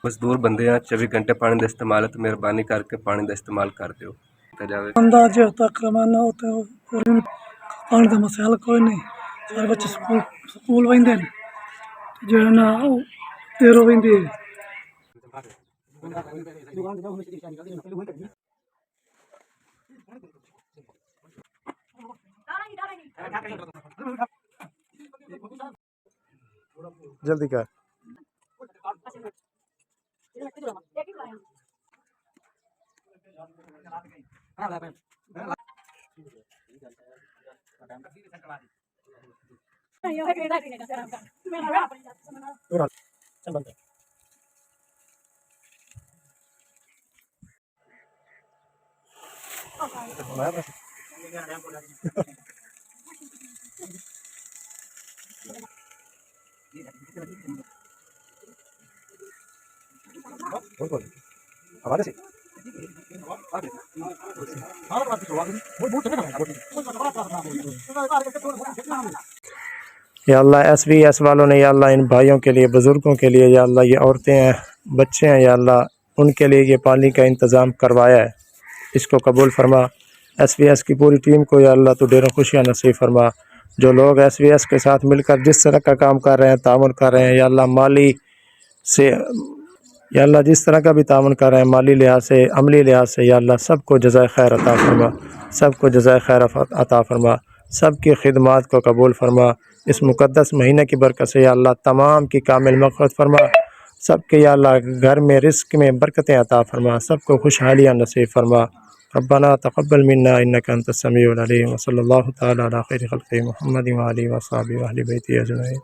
मजदूर बंदे हैं, 24 घंटे पानी का इस्तेमाल है, तो मेहरबानी करके पानी का इस्तेमाल कर दो जाए। अंदाजे तक रवाना होते हो पानी का मसला कोई नहीं, सारे बच्चे स्कूल वेंदे जो है ना तेरो वेंदी है। जल्दी कर। हमारे से या अल्लाह SVS वालों ने या अल्लाह इन भाइयों के लिए, बुज़ुर्गों के लिए या अल्लाह, ये औरतें हैं, बच्चे हैं या अल्लाह, उनके लिए ये पानी का इंतज़ाम करवाया है, इसको कबूल फरमा। SVS की पूरी टीम को या अल्लाह तो ढेरों खुशियाँ नसीब फरमा। जो लोग SVS के साथ मिलकर जिस तरह का काम कर रहे हैं, तामुन कर रहे हैं या अल्लाह, माली से या अल्लाह जिस तरह का भी तामुन कर रहे हैं, माली लिहाज से, अमली लिहाज से या अल्लाह, सबको जज़ाए खैर अता फरमा, सबको जज़ाए खैर अता फरमा, सबकी खिदमात को कबूल फरमा। इस मुक़द्दस महीने की बरकत से या अल्लाह तमाम की कामिल मग़फ़िरत फरमा। सबके या अल्लाह घर में रिज़्क़ में बरकतें अता फरमा, सबको खुशहालियाँ नसीब फरमा। रब्बना तक़ब्बल मिन्ना इन्नका अंतस समीउल अलीम। व सल्लल्लाहु तआला अला खैरि खल्क़ि मुहम्मदिन व आलिहि व अस्हाबिहि व अहलि बैतिहि अजमईन।